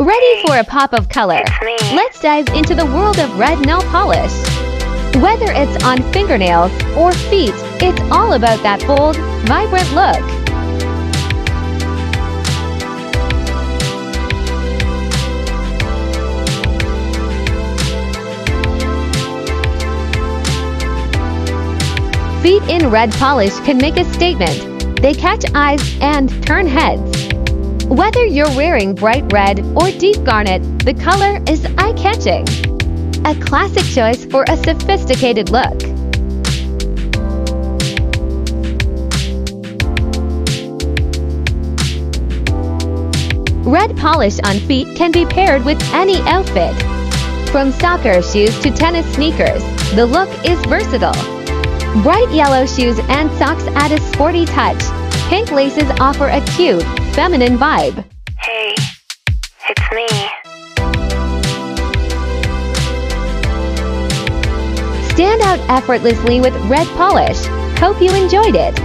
Ready for a pop of color? Let's dive into the world of red nail polish. Whether it's on fingernails or feet, it's all about that bold, vibrant look. Feet in red polish can make a statement. They catch eyes and turn heads. Whether you're wearing bright red or deep garnet, the color is eye-catching. A classic choice for a sophisticated look. Red polish on feet can be paired with any outfit. From soccer shoes to tennis sneakers, the look is versatile. Bright yellow shoes and socks add a sporty touch. Pink laces offer a cute, feminine vibe. Hey, it's me. Stand out effortlessly with red polish. Hope you enjoyed it.